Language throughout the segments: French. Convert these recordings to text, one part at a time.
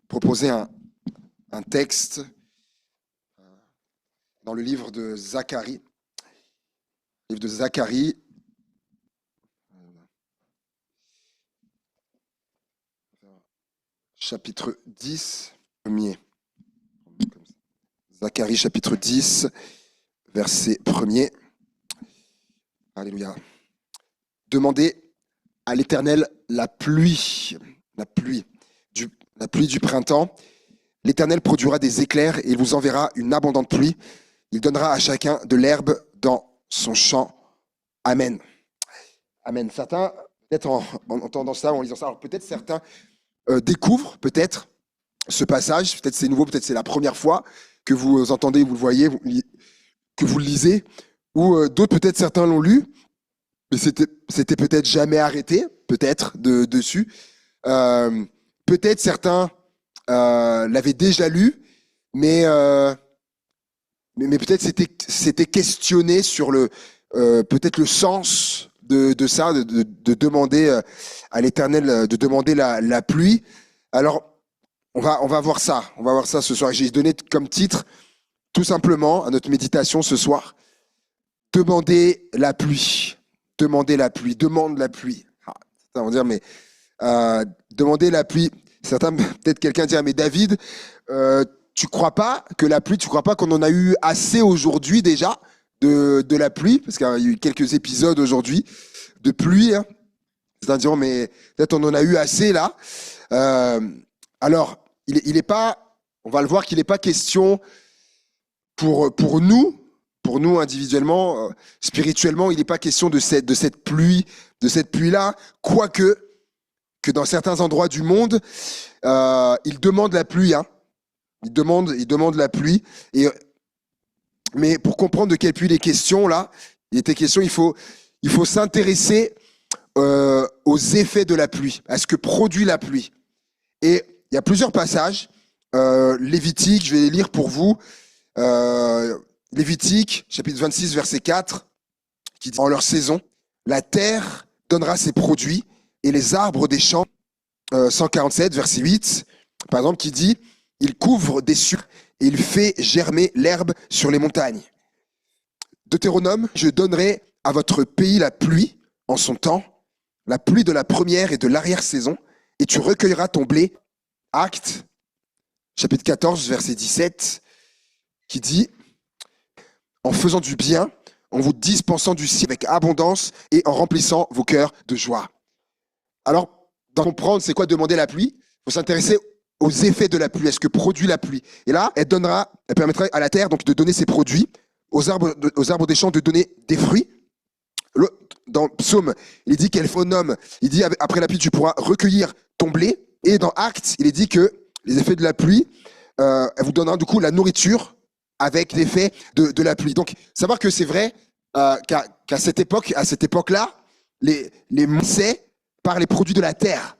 proposer un texte dans le livre de Zacharie. Livre de Zacharie. Chapitre 10, premier. Zacharie, chapitre 10, verset 1er. Alléluia. Demandez à l'Éternel la pluie du printemps. L'Éternel produira des éclairs et il vous enverra une abondante pluie. Il donnera à chacun de l'herbe dans son champ. Amen. Amen. Certains, peut-être en entendant ça, en lisant ça, alors peut-être certains découvrent peut-être ce passage, peut-être c'est nouveau, peut-être c'est la première fois que vous entendez, vous le voyez, que vous le lisez, ou d'autres, peut-être certains l'ont lu, mais c'était peut-être jamais arrêté, peut-être, dessus. Peut-être certains l'avaient déjà lu, mais peut-être c'était questionné sur peut-être le sens de ça, de demander à l'Éternel, de demander la pluie. Alors, on va voir ça. On va voir ça ce soir. J'ai donné comme titre, tout simplement, à notre méditation ce soir, demander la pluie. Demander la pluie. Demande la pluie. Certains vont dire, mais demander la pluie. Certains, peut-être quelqu'un dira, mais David, tu crois pas que la pluie, tu crois pas qu'on en a eu assez aujourd'hui déjà de la pluie, parce qu'il y a eu quelques épisodes aujourd'hui de pluie. Hein. Certains diront, mais peut-être on en a eu assez là. Alors, il est pas, on va le voir qu'il n'est pas question pour nous individuellement, spirituellement, il n'est pas question de cette pluie-là, quoique que dans certains endroits du monde, ils demandent la pluie. Hein. Ils demandent la pluie. Mais pour comprendre de quelle pluie il est question là, il était question, il faut s'intéresser aux effets de la pluie, à ce que produit la pluie. Et il y a plusieurs passages. Lévitique, je vais les lire pour vous. Lévitique, chapitre 26, verset 4, qui dit « En leur saison, la terre donnera ses produits et les arbres des champs. » 147, verset 8, par exemple, qui dit « Il couvre des cieux et il fait germer l'herbe sur les montagnes. » Deutéronome, « Je donnerai à votre pays la pluie en son temps, la pluie de la première et de l'arrière-saison, et tu recueilleras ton blé. » Actes, chapitre 14, verset 17, qui dit « En faisant du bien, en vous dispensant du ciel avec abondance et en remplissant vos cœurs de joie. » Alors, pour comprendre c'est quoi demander la pluie, il faut s'intéresser aux effets de la pluie, à ce que produit la pluie. Et là, elle permettra à la terre donc, de donner ses produits, aux arbres des champs de donner des fruits. Dans Psaume, il dit qu'elle fait un homme, il dit après la pluie, tu pourras recueillir ton blé. Et dans Actes, il est dit que les effets de la pluie, elle vous donnera du coup la nourriture avec l'effet de la pluie. Donc, savoir que c'est vrai qu'à cette époque-là, les moissaient par les produits de la terre.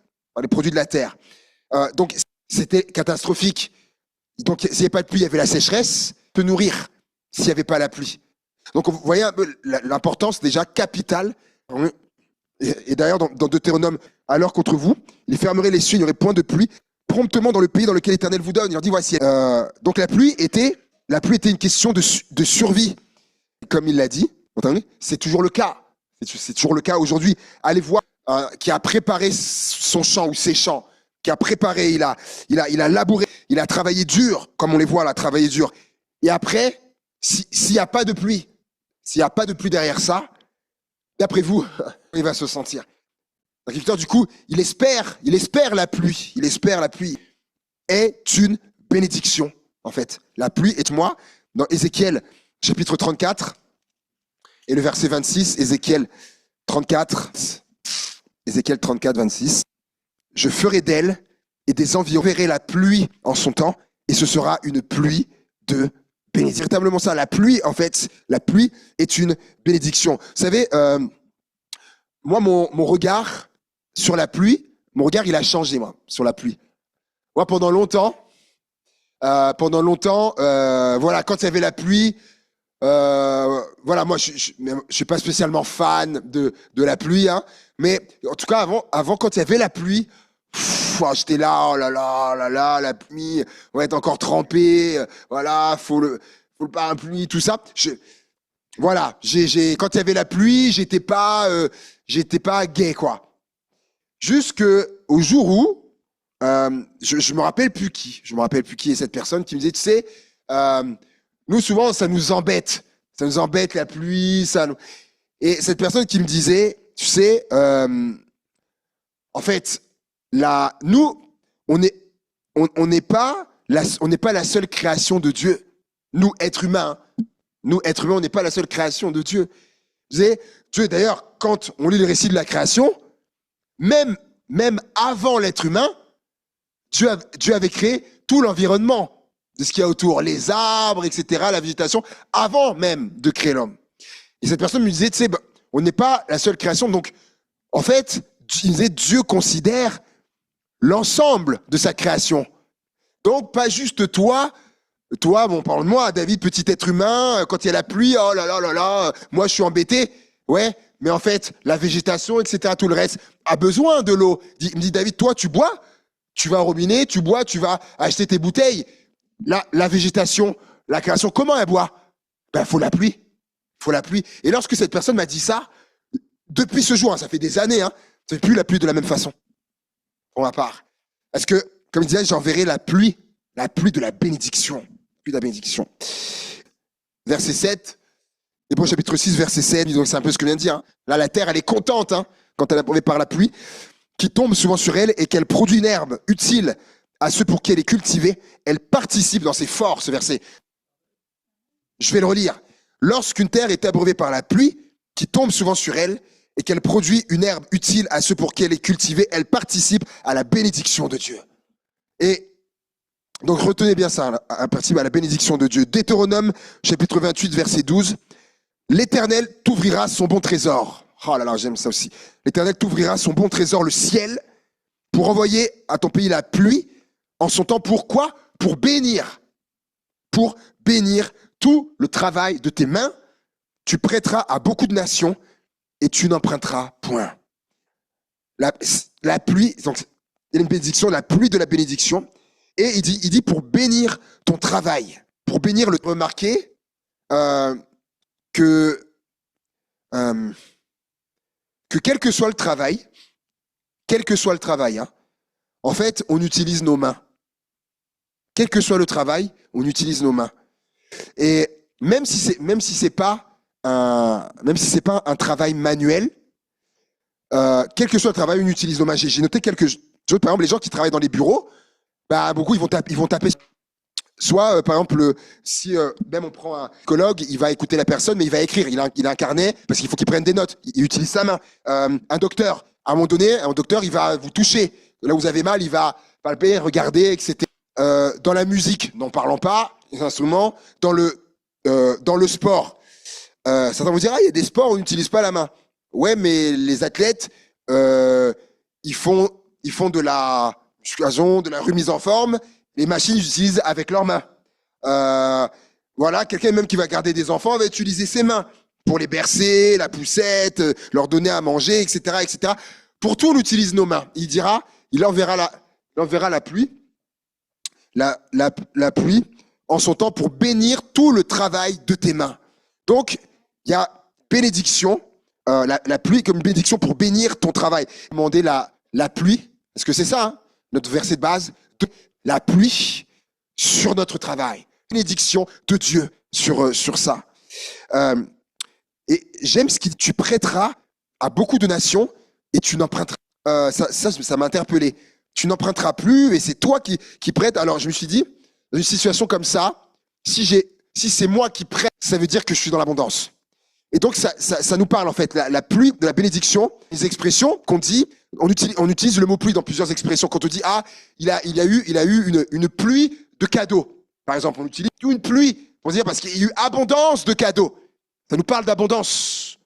Donc, c'était catastrophique. Donc, s'il n'y avait pas de pluie, il y avait la sécheresse. Te nourrir s'il n'y avait pas la pluie. Donc, vous voyez un peu l'importance déjà capitale. Et d'ailleurs, dans Deutéronome, alors contre vous, il fermerait les cieux, il n'y aurait point de pluie, promptement dans le pays dans lequel l'Éternel vous donne. Il leur dit, voici. Donc, la pluie était une question de survie. Comme il l'a dit, c'est toujours le cas. C'est toujours le cas aujourd'hui. Allez voir qui a préparé son champ ou ses champs, qui a préparé, il a labouré, il a travaillé dur, comme on les voit là, travailler dur. Et après, s'il n'y a pas de pluie, derrière ça, d'après vous, il va se sentir. L'agriculteur, du coup, il espère la pluie. La pluie est une bénédiction, en fait. La pluie est moi. Dans Ézéchiel, chapitre 34, et le verset 26, Ézéchiel 34, 26. « Je ferai d'elle et des environs, je verrai la pluie en son temps, et ce sera une pluie de bénédiction. » Véritablement ça, la pluie, en fait, la pluie est une bénédiction. Vous savez, moi, mon regard sur la pluie, il a changé, moi, sur la pluie. Moi, pendant longtemps, voilà, quand il y avait la pluie, voilà, moi, je suis pas spécialement fan de la pluie, hein, mais en tout cas, avant, quand il y avait la pluie, j'étais là, oh là là, la pluie, on va être encore trempé, voilà, faut le parapluie, tout ça. Voilà, quand il y avait la pluie, j'étais pas gai, quoi. Jusqu'au jour où, je me rappelle plus qui, est cette personne qui me disait, tu sais, nous souvent ça nous embête la pluie, et cette personne qui me disait, tu sais, en fait, nous, on n'est pas la seule création de Dieu. Nous, êtres humains, on n'est pas la seule création de Dieu. Vous savez, Dieu, d'ailleurs, quand on lit le récit de la création, même avant l'être humain, Dieu avait créé tout l'environnement de ce qu'il y a autour, les arbres, etc., la végétation, avant même de créer l'homme. Et cette personne me disait, tu sais, on n'est pas la seule création, donc, en fait, il disait, Dieu considère l'ensemble de sa création. Donc, pas juste toi, bon, parle de moi, David, petit être humain, quand il y a la pluie, oh là là là là, moi je suis embêté. Ouais, mais en fait, la végétation, etc., tout le reste, a besoin de l'eau. Il me dit, David, toi, tu bois, tu vas au robinet, tu bois, tu vas acheter tes bouteilles. La végétation, la création, comment elle boit? Ben, faut la pluie. Et lorsque cette personne m'a dit ça, depuis ce jour, ça fait des années, ça fait plus la pluie de la même façon, pour ma part. Parce que, comme je disais, j'enverrai la pluie de la bénédiction. Pluie de la bénédiction. Verset 7, Hébreux chapitre 6, verset 7, donc c'est un peu ce que je viens de dire. Là, la terre, elle est contente quand elle est approuvée par la pluie, qui tombe souvent sur elle et qu'elle produit une herbe utile à ceux pour qui elle est cultivée. Elle participe dans ses forces, ce verset. Je vais le relire. Lorsqu'une terre est abreuvée par la pluie, qui tombe souvent sur elle, et qu'elle produit une herbe utile à ceux pour qui elle est cultivée, elle participe à la bénédiction de Dieu. Et donc retenez bien ça, elle participe à la bénédiction de Dieu. Deutéronome, chapitre 28, verset 12. L'Éternel t'ouvrira son bon trésor. Oh là là, j'aime ça aussi. L'Éternel t'ouvrira son bon trésor, le ciel, pour envoyer à ton pays la pluie en son temps. Pourquoi? Pour bénir tout le travail de tes mains. Tu prêteras à beaucoup de nations et tu n'emprunteras point. La pluie, donc, il y a une bénédiction, la pluie de la bénédiction. Et il dit pour bénir ton travail, pour bénir le. Remarquez que quel que soit le travail, en fait, on utilise nos mains. Quel que soit le travail, on utilise nos mains. Et même si c'est pas un travail manuel, quel que soit le travail, on utilise nos mains. J'ai noté quelques choses. Par exemple, les gens qui travaillent dans les bureaux, beaucoup ils vont taper. Soit, par exemple, si même on prend un psychologue, il va écouter la personne, mais il va écrire. Il a un carnet parce qu'il faut qu'il prenne des notes. Il utilise sa main. Un docteur, à un moment donné, il va vous toucher. Là où vous avez mal, il va palper, regarder, etc. Dans la musique, n'en parlons pas, les instruments. Dans le sport, certains vont dire, il y a des sports où on n'utilise pas la main. Ouais, mais les athlètes, ils font de la musculation, de la remise en forme. Les machines, ils utilisent avec leurs mains. Voilà, quelqu'un même qui va garder des enfants va utiliser ses mains pour les bercer, la poussette, leur donner à manger, etc., etc. Pour tout, on utilise nos mains. Il enverra la pluie, la pluie en son temps pour bénir tout le travail de tes mains. Donc, il y a bénédiction, la pluie comme bénédiction pour bénir ton travail. Demander la pluie, est-ce que c'est ça, notre verset de base? La pluie sur notre travail. Bénédiction de Dieu sur ça. Et j'aime ce qu'il dit, tu prêteras à beaucoup de nations et tu n'emprunteras. Ça m'a interpellé. Tu n'emprunteras plus et c'est toi qui prêtes. Alors je me suis dit, dans une situation comme ça, si c'est moi qui prête, ça veut dire que je suis dans l'abondance. Et donc ça nous parle en fait, la pluie de la bénédiction, les expressions qu'on dit, on utilise le mot pluie dans plusieurs expressions. Quand on dit il a eu une pluie de cadeaux. Par exemple, on utilise une pluie pour dire parce qu'il y a eu abondance de cadeaux. Ça nous parle d'abondance.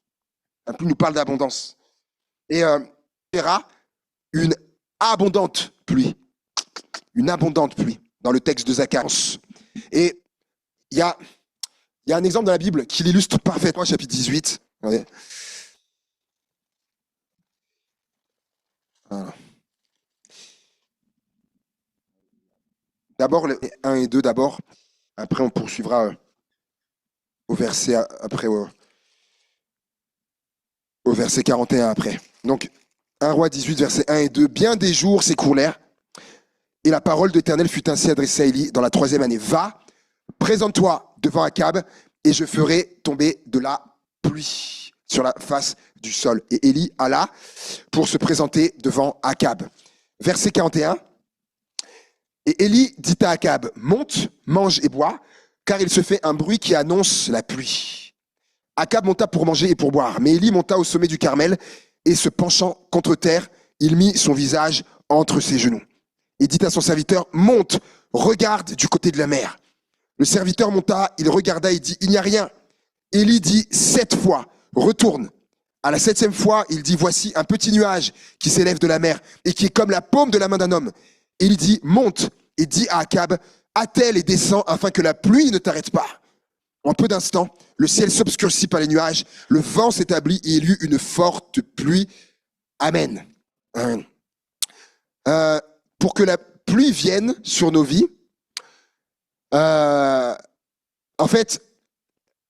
La pluie nous parle d'abondance. Et on verra une abondante pluie. Une abondante pluie dans le texte de Zacharie. Et il y a un exemple dans la Bible qui l'illustre parfaitement, chapitre 18. Regardez. Voilà. D'abord, les 1 et 2 d'abord. Après, on poursuivra au verset, après, au verset 41 après. Donc, 1 Roi 18, verset 1 et 2. Bien des jours s'écoulèrent, et la parole de l'Éternel fut ainsi adressée à Élie dans la 3e année. Va, présente-toi devant Akab, et je ferai tomber de la pluie sur la face du sol. Et Élie alla pour se présenter devant Akab. Verset 41. Et Élie dit à Akab, monte, mange et bois, car il se fait un bruit qui annonce la pluie. Akab monta pour manger et pour boire, mais Élie monta au sommet du Carmel, et se penchant contre terre, il mit son visage entre ses genoux. Et dit à son serviteur, monte, regarde du côté de la mer. Le serviteur monta, il regarda et dit, il n'y a rien. Élie dit 7 fois, retourne. À la 7e fois, il dit, voici un petit nuage qui s'élève de la mer et qui est comme la paume de la main d'un homme. Et il dit, monte, et dit à Akab, attelle et descends afin que la pluie ne t'arrête pas. En peu d'instants, le ciel s'obscurcit par les nuages, le vent s'établit et il y eut une forte pluie. Amen. Amen. Pour que la pluie vienne sur nos vies, en fait,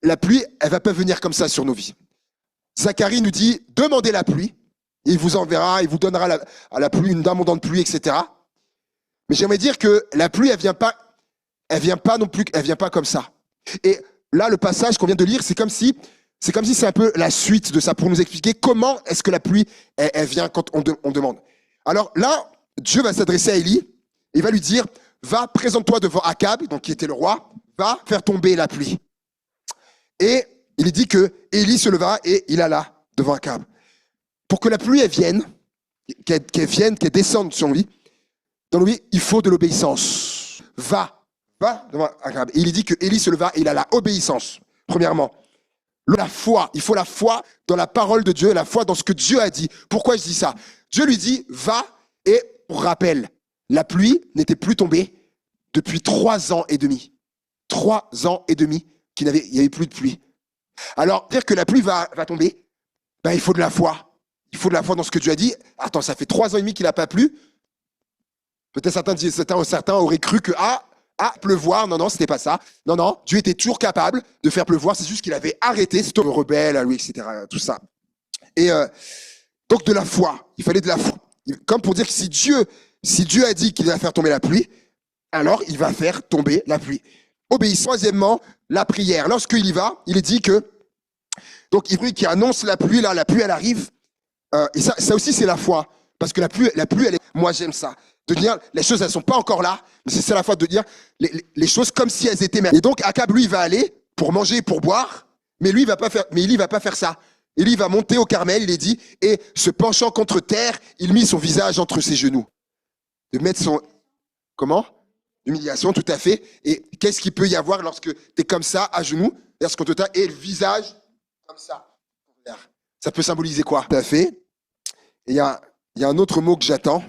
la pluie, elle va pas venir comme ça sur nos vies. Zacharie nous dit, demandez la pluie, et il vous enverra, il vous donnera à la pluie une abondante pluie, etc. Mais j'aimerais dire que la pluie, elle vient pas non plus, elle vient pas comme ça. Et là, le passage qu'on vient de lire, c'est comme si c'est un peu la suite de ça pour nous expliquer comment est-ce que la pluie, elle vient quand on demande. Alors là, Dieu va s'adresser à Élie, et il va lui dire, va, présente-toi devant Akab, donc qui était le roi, va faire tomber la pluie. Et il dit que Élie se leva et il alla devant Akab. Pour que la pluie elle vienne, qu'elle descende sur lui, dans lui, il faut de l'obéissance. Va devant Akab. Et il dit que Élie se leva et il a la obéissance. Premièrement, la foi. Il faut la foi dans la parole de Dieu, la foi dans ce que Dieu a dit. Pourquoi je dis ça? Dieu lui dit, va, et pour rappel, la pluie n'était plus tombée depuis 3 ans et demi. 3 ans et demi il n'y avait plus de pluie. Alors, dire que la pluie va tomber, ben, il faut de la foi. Il faut de la foi dans ce que Dieu a dit. Attends, ça fait 3 ans et demi qu'il n'a pas plu. Peut-être certains auraient cru que, pleuvoir, non, c'était pas ça. Non, Dieu était toujours capable de faire pleuvoir, c'est juste qu'il avait arrêté, c'était rebelle à lui, etc., tout ça. Et donc de la foi, il fallait de la foi. Comme pour dire que si Dieu a dit qu'il va faire tomber la pluie, alors il va faire tomber la pluie. Obéissant. Troisièmement, la prière. Lorsqu'il y va, il est dit que, donc il prie qui annonce la pluie, là, la pluie elle arrive, et ça aussi c'est la foi, parce que la pluie elle est, moi j'aime ça, de dire les choses elles sont pas encore là, mais c'est la foi de dire les choses comme si elles étaient même. Et donc Akab lui il va aller pour manger et pour boire, mais Élie va pas faire ça. Élie va monter au Carmel, il est dit, et se penchant contre terre, il mit son visage entre ses genoux. De mettre son, comment? Humiliation, tout à fait. Et qu'est-ce qu'il peut y avoir lorsque tu es comme ça, à genoux, et le visage comme ça? Ça peut symboliser quoi? Tout à fait. Et il y a un autre mot que j'attends.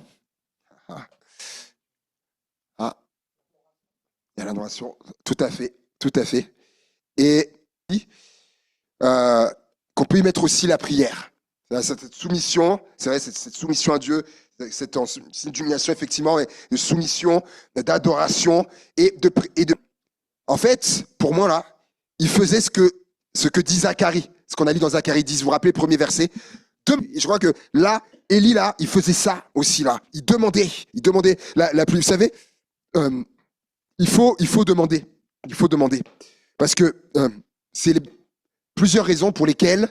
Il y a l'adoration. Tout à fait. Et qu'on peut y mettre aussi la prière. Cette soumission, c'est vrai, cette soumission à Dieu, cette humiliation effectivement, de soumission, d'adoration et de. En fait, pour moi là, il faisait ce que dit Zacharie, ce qu'on a lu dans Zacharie 10. Vous vous rappelez le premier verset? Je crois que là, Élie là, il faisait ça aussi là. Il demandait la pluie. Vous savez, il faut demander. Il faut demander parce que c'est plusieurs raisons pour lesquelles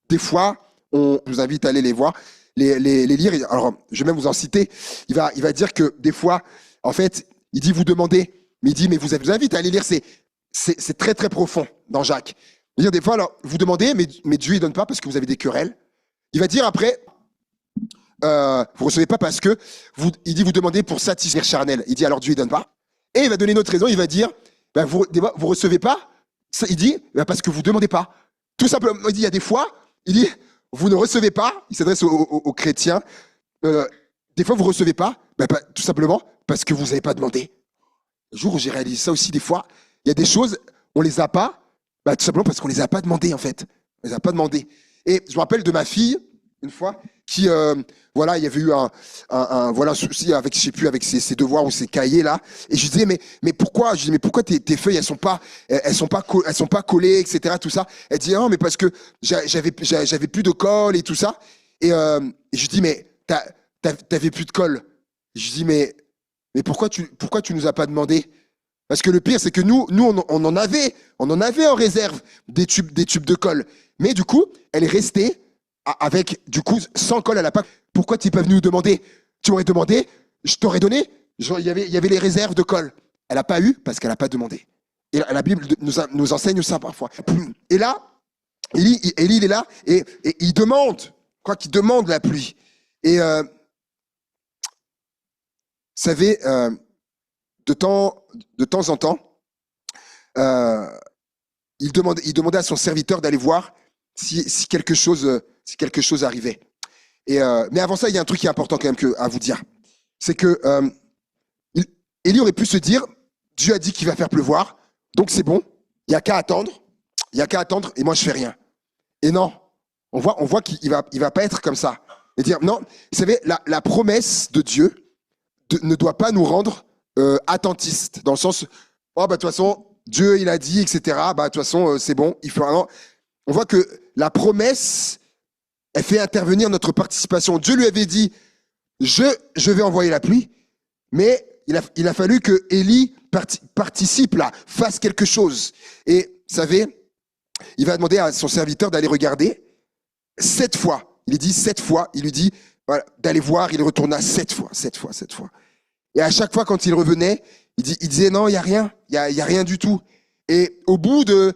des fois je vous invite à aller les voir. Les lire. Alors, je vais même vous en citer. Il va dire que des fois, en fait, il dit vous demandez, mais il dit mais vous invite à aller lire. C'est très très profond dans Jacques. Il va dire des fois, alors vous demandez, mais Dieu ne donne pas parce que vous avez des querelles. Il va dire après, vous recevez pas parce que il dit vous demandez pour satisfaire charnel. Il dit alors Dieu ne donne pas. Et il va donner une autre raison. Il va dire vous recevez pas. Il dit parce que vous demandez pas. Tout simplement. Il dit il y a des fois. Il dit vous ne recevez pas, il s'adresse aux chrétiens, des fois vous ne recevez pas, tout simplement parce que vous n'avez pas demandé. Le jour où j'ai réalisé ça aussi, des fois, il y a des choses, on ne les a pas, tout simplement parce qu'on ne les a pas demandées en fait. On ne les a pas demandées. Et je me rappelle de ma fille, une fois, qui, voilà, il y avait eu voilà, un souci avec, je sais plus, avec ses devoirs ou ses cahiers là. Et je disais, mais pourquoi? Je dis, mais pourquoi tes feuilles, elles sont pas collées, etc. Tout ça. Elle dit, non, mais parce que j'avais plus de colle et tout ça. Et je dis, mais t'avais plus de colle. Et je dis, mais pourquoi tu nous as pas demandé? Parce que le pire, c'est que nous, on en avait en réserve des tubes de colle. Mais du coup, elle est restée avec, du coup, sans colle. Elle a pas. Pourquoi tu n'es pas venu nous demander? Tu m'aurais demandé, je t'aurais donné. Il y avait les réserves de colle. Elle n'a pas eu parce qu'elle n'a pas demandé. Et la Bible nous enseigne ça parfois. Et là, Élie, il est là et il demande, quoi qu'il demande la pluie. Et vous savez, de temps en temps, il demandait à son serviteur d'aller voir si quelque chose arrivait. Mais avant ça, il y a un truc qui est important quand même à vous dire. C'est que Élie aurait pu se dire, Dieu a dit qu'il va faire pleuvoir, donc c'est bon, il n'y a qu'à attendre, et moi je fais rien. Et non, on voit qu'il va pas être comme ça. Et dire, non, vous savez, la promesse de Dieu ne doit pas nous rendre attentistes, dans le sens, oh bah de toute façon, Dieu il a dit, etc. Bah de toute façon, c'est bon, il fera. Non. On voit que la promesse, elle fait intervenir notre participation. Dieu lui avait dit, je vais envoyer la pluie, mais il a fallu que Élie participe là, fasse quelque chose. Et vous savez, il va demander à son serviteur d'aller regarder 7 fois. Il dit 7 fois, il lui dit voilà, d'aller voir, il retourna 7 fois. Et à chaque fois, quand il revenait, il disait non, il n'y a rien, il y a rien du tout. Et au bout de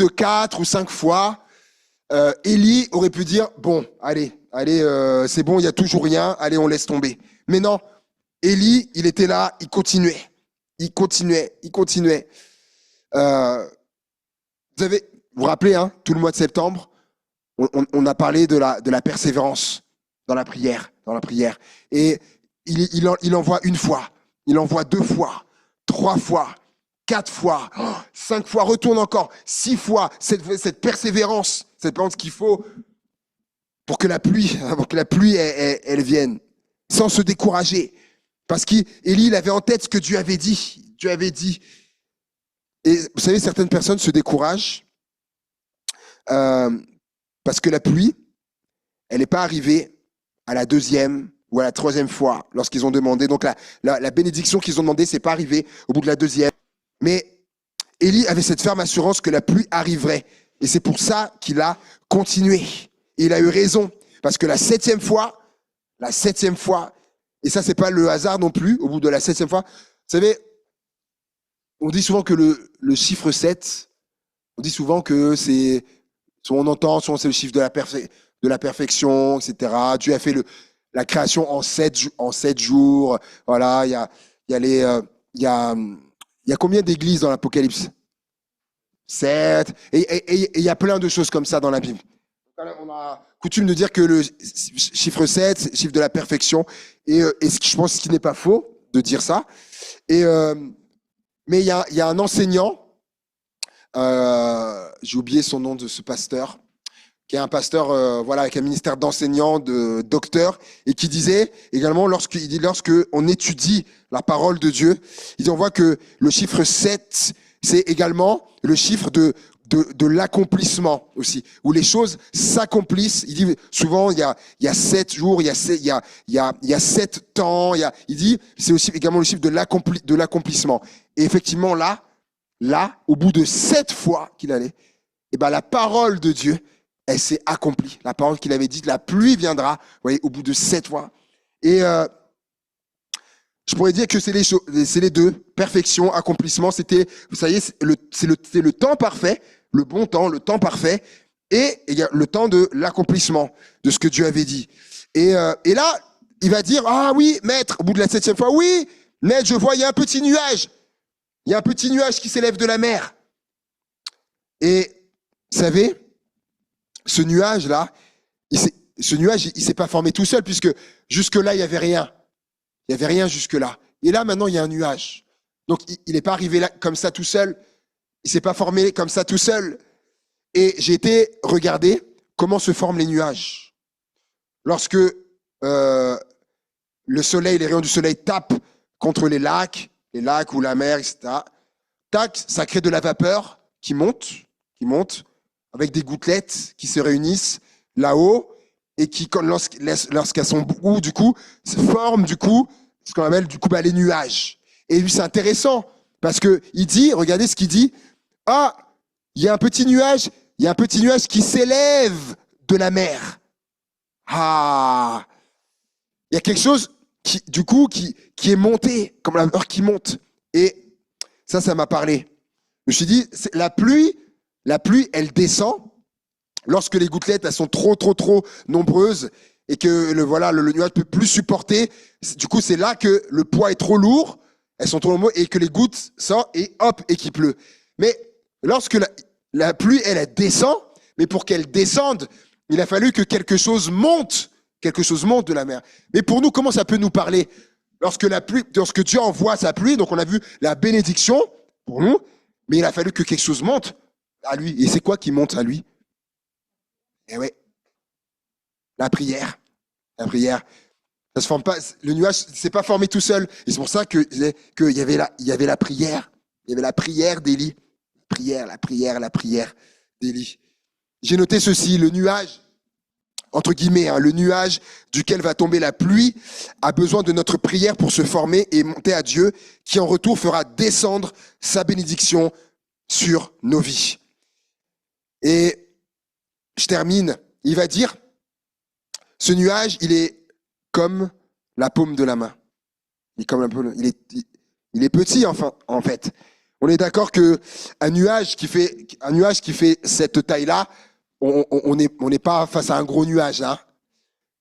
4 ou 5 fois, Élie aurait pu dire bon, allez, c'est bon, il n'y a toujours rien, allez, on laisse tomber. Mais non, Élie, il était là, il continuait. Vous vous rappelez, hein, tout le mois de septembre, on a parlé de la persévérance dans la prière. Et il envoie 1 fois, il envoie 2 fois, 3 fois, 4 fois, 5 fois, retourne encore, 6 fois, cette persévérance qu'il faut pour que la pluie, elle vienne, sans se décourager. Parce qu'Élie, il avait en tête ce que Dieu avait dit. Et vous savez, certaines personnes se découragent parce que la pluie, elle n'est pas arrivée à la 2e ou à la 3e fois lorsqu'ils ont demandé. Donc la bénédiction qu'ils ont demandé, c'est pas arrivé au bout de la 2e. Mais Élie avait cette ferme assurance que la pluie arriverait. Et c'est pour ça qu'il a continué. Et il a eu raison. Parce que la 7e fois, et ça, c'est pas le hasard non plus, au bout de la 7e fois, vous savez, on dit souvent que le chiffre 7, on dit souvent que c'est, soit on entend, soit c'est le chiffre de la perfection, etc. Dieu a fait la création en 7 jours. Voilà, il y a combien d'églises dans l'Apocalypse? 7. Et il y a plein de choses comme ça dans la Bible. On a coutume de dire que le chiffre 7, c'est le chiffre de la perfection. Et je pense qu'il n'est pas faux de dire ça. Mais il y a un enseignant, j'ai oublié son nom de ce pasteur, qui est un pasteur voilà, avec un ministère d'enseignant, de docteur, et qui disait également, lorsque on étudie la parole de Dieu, on voit que le chiffre 7, c'est également le chiffre de l'accomplissement aussi, où les choses s'accomplissent. Il dit souvent il y a 7 jours, il y a 7 temps, il dit c'est aussi également le chiffre de l'accomplissement. Et effectivement là, au bout de 7 fois qu'il allait, et ben la parole de Dieu, elle s'est accomplie. La parole qu'il avait dite, la pluie viendra, vous voyez, au bout de 7 fois. Et je pourrais dire que c'est les deux, perfection, accomplissement. C'était, vous savez, c'est le temps parfait, le bon temps, le temps parfait, et il y a le temps de l'accomplissement de ce que Dieu avait dit. Et là, il va dire, ah oui, maître, au bout de la 7e fois, oui, maître, je vois, il y a un petit nuage. Il y a un petit nuage qui s'élève de la mer. Et, vous savez, ce nuage-là, il s'est pas formé tout seul, puisque jusque-là, il n'y avait rien. Il n'y avait rien jusque-là. Et là, maintenant, il y a un nuage. Donc, il n'est pas arrivé là comme ça tout seul. Il ne s'est pas formé comme ça tout seul. Et j'ai été regarder comment se forment les nuages. lorsque le soleil, les rayons du soleil tapent contre les lacs ou la mer, etc., tac, ça crée de la vapeur qui monte, avec des gouttelettes qui se réunissent là-haut et qui, lorsqu'elles sont beaucoup, du coup, se forment, du coup, ce qu'on appelle, du coup, les nuages. Et lui, c'est intéressant parce que il dit, regardez ce qu'il dit, ah, il y a un petit nuage qui s'élève de la mer. Ah, il y a quelque chose qui, du coup, qui est monté, comme la vapeur qui monte. Et ça m'a parlé. Je me suis dit, la pluie, elle descend lorsque les gouttelettes, elles sont trop nombreuses et que le nuage peut plus supporter. Du coup, c'est là que le poids est trop lourd, elles sont trop nombreuses et que les gouttes sortent et hop, et qu'il pleut. Mais lorsque la pluie, elle descend, mais pour qu'elle descende, il a fallu que quelque chose monte de la mer. Mais pour nous, comment ça peut nous parler? Lorsque Dieu envoie sa pluie, donc on a vu la bénédiction pour nous, mais il a fallu que quelque chose monte à lui. Et c'est quoi qui monte à lui? Eh ouais, la prière. La prière. Ça se forme pas, le nuage ne s'est pas formé tout seul. Et c'est pour ça qu'il y avait la prière. Il y avait la prière d'Élie. La prière d'Élie. J'ai noté ceci, le nuage, entre guillemets, le nuage duquel va tomber la pluie a besoin de notre prière pour se former et monter à Dieu, qui en retour fera descendre sa bénédiction sur nos vies. Et je termine, il va dire, ce nuage, il est comme la paume de la main. Il est petit, enfin, en fait. On est d'accord que un nuage qui fait cette taille-là, on n'est pas face à un gros nuage, hein.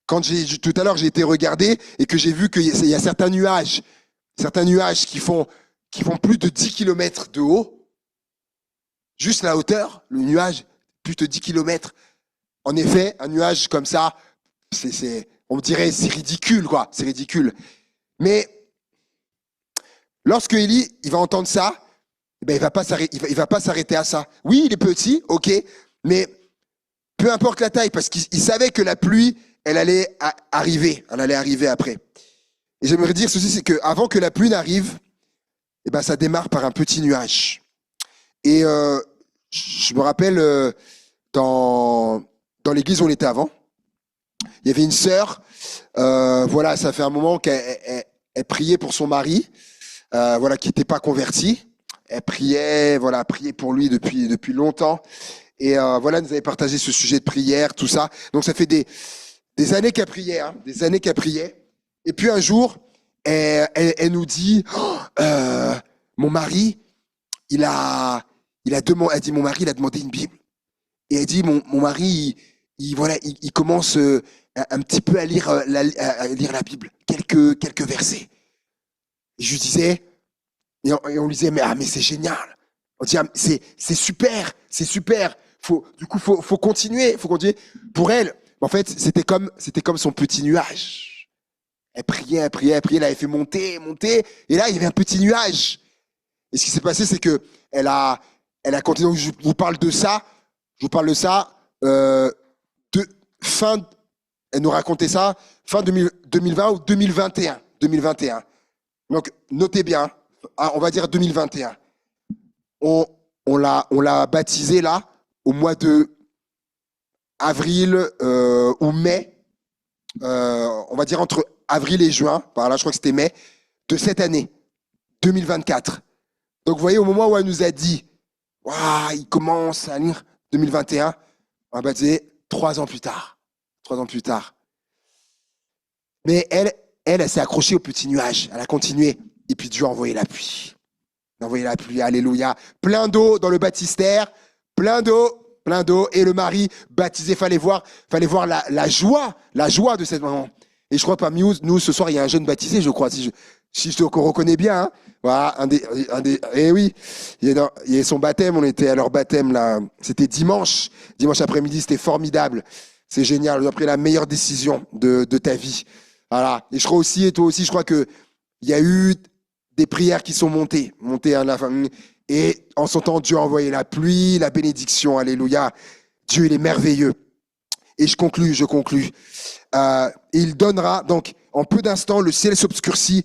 Tout à l'heure, j'ai été regarder et que j'ai vu qu'il y a certains nuages qui font plus de 10 km de haut. Juste la hauteur, le nuage, plus de 10 km. En effet, un nuage comme ça, on dirait, c'est ridicule, quoi. C'est ridicule. Mais lorsque Élie, il va entendre ça, ben, il va pas s'arrêter à ça. Oui, il est petit, ok, mais peu importe la taille, parce qu'il savait que la pluie, elle allait arriver après. Et j'aimerais dire ceci, c'est qu'avant que la pluie n'arrive, eh ben, ça démarre par un petit nuage. Et je me rappelle, dans l'église où on était avant, il y avait une sœur, ça fait un moment qu'elle priait pour son mari, qui n'était pas converti. Elle priait pour lui depuis longtemps. Et elle nous avait partagé ce sujet de prière, tout ça. Donc ça fait des années qu'elle priait, des années qu'elle priait. Et puis un jour, elle nous dit, mon mari, elle dit, mon mari, il a demandé une Bible. Et elle dit, mon mari, il commence un petit peu à lire la Bible, quelques versets. Et je lui disais, et on lui disait, mais c'est génial. On dit, c'est super. Faut continuer. Pour elle, en fait, c'était comme son petit nuage. Elle priait, elle avait fait monter, et là, il y avait un petit nuage. Et ce qui s'est passé, c'est que elle a continué. Donc, je vous parle de ça, elle nous racontait ça, fin 2020 ou 2021. Donc, notez bien, on va dire 2021. On l'a baptisé là, au mois de avril ou mai, on va dire entre avril et juin, par là je crois que c'était mai, de cette année, 2024. Donc vous voyez, au moment où elle nous a dit, waouh, il commence à lire 2021, on l'a baptisé 3 ans plus tard. Mais elle s'est accrochée au petit nuage, elle a continué, et puis Dieu a envoyé la pluie. Alléluia. Plein d'eau dans le baptistère, plein d'eau, et le mari baptisé, fallait voir la joie de cette maman. Et je crois parmi nous, ce soir, il y a un jeune baptisé, je crois, si je te reconnais bien, hein. Voilà, et oui, il y a son baptême, on était à leur baptême, là, c'était dimanche après-midi, c'était formidable, c'est génial, on a pris la meilleure décision de ta vie. Voilà, et je crois aussi, et toi aussi, je crois que il y a eu des prières qui sont montées à la fin. Et en son temps, Dieu a envoyé la pluie, la bénédiction. Alléluia. Dieu, il est merveilleux. Et je conclus. Et il donnera, donc, en peu d'instants, le ciel s'obscurcit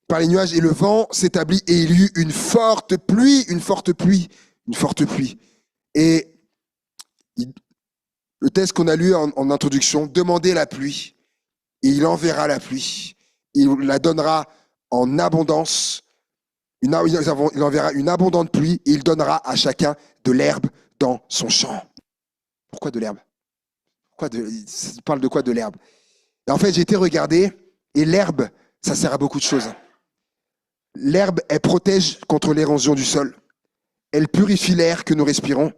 par les nuages et le vent s'établit et il y eut une forte pluie. Et le texte qu'on a lu en introduction, demandez la pluie et il enverra la pluie. Il la donnera en abondance. Il enverra une abondante pluie et il donnera à chacun de l'herbe dans son champ. Pourquoi de l'herbe? Il parle de quoi de l'herbe? Et en fait, j'ai été regarder et l'herbe, ça sert à beaucoup de choses. L'herbe, elle protège contre l'érosion du sol. Elle purifie l'air que nous respirons.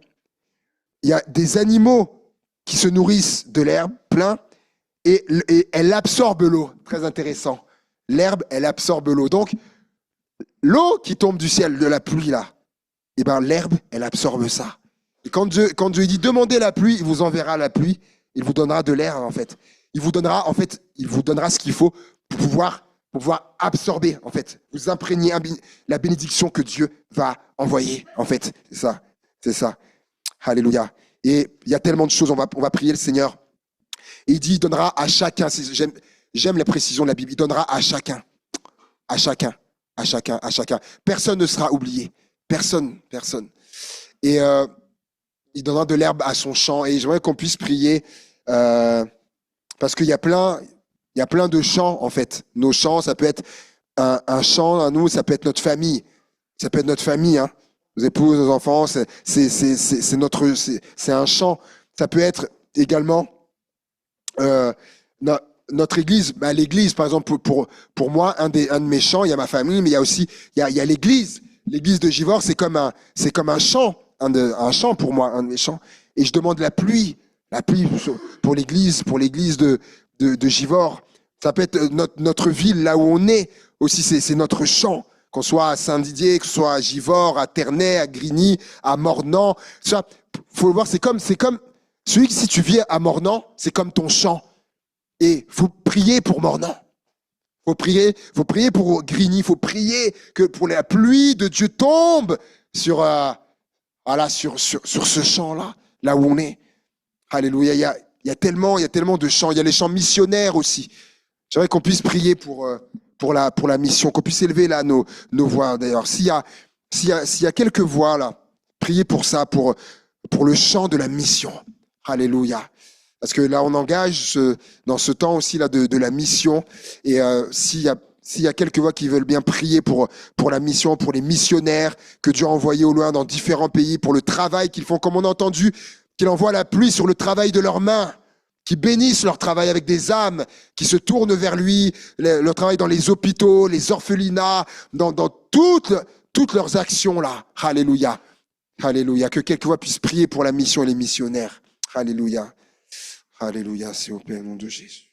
Il y a des animaux qui se nourrissent de l'herbe, plein, et elle absorbe l'eau. Très intéressant. L'herbe, elle absorbe l'eau. Donc, l'eau qui tombe du ciel, de la pluie, là, eh ben, l'herbe, elle absorbe ça. Et quand Dieu dit, demandez la pluie, il vous enverra la pluie, il vous donnera de l'herbe, en fait. Il vous donnera ce qu'il faut pour pouvoir absorber, en fait. Vous imprégner la bénédiction que Dieu va envoyer, en fait. C'est ça. Alléluia. Et il y a tellement de choses, on va prier le Seigneur. Et il dit, il donnera à chacun, j'aime la précision de la Bible, il donnera à chacun. À chacun. Personne ne sera oublié. Personne. Et il donnera de l'herbe à son champ. Et j'aimerais qu'on puisse prier parce qu'il y a plein de champs, en fait. Nos champs, ça peut être un champ à nous, ça peut être notre famille. Ça peut être notre famille, hein. Nos épouses, nos enfants, c'est un champ. Ça peut être également notre église. L'église, par exemple, pour moi, un de mes champs, il y a ma famille, mais il y a aussi il y a l'église. L'église de Givors, c'est comme un champ, un champ pour moi, un de mes champs. Et je demande la pluie pour l'église de Givors. Ça peut être notre ville, là où on est aussi, c'est notre champ. Qu'on soit à Saint-Didier, que ce soit à Givors, à Ternay, à Grigny, à Mornan. Faut le voir, c'est comme celui que si tu vis à Mornan, c'est comme ton champ. Et faut prier pour Mornan. Faut prier pour Grigny. Faut prier que pour la pluie de Dieu tombe sur ce champ-là, là où on est. Alléluia. Il y a tellement de chants. Il y a les chants missionnaires aussi. J'aimerais qu'on puisse prier pour la mission, qu'on puisse élever là nos voix. D'ailleurs, s'il y a quelques voix là, priez pour ça, pour le chant de la mission. Alléluia. Parce que là, on engage dans ce temps aussi là de la mission. Et s'il y a quelques voix qui veulent bien prier pour la mission, pour les missionnaires que Dieu a envoyés au loin dans différents pays, pour le travail qu'ils font, comme on a entendu, qu'il envoie la pluie sur le travail de leurs mains, qui bénissent leur travail avec des âmes, qui se tournent vers lui, leur travail dans les hôpitaux, les orphelinats, dans toutes leurs actions là. Alléluia. Alléluia. Que quelques voix puissent prier pour la mission et les missionnaires. Alléluia. Alléluia, s'il vous plaît, au nom de Jésus.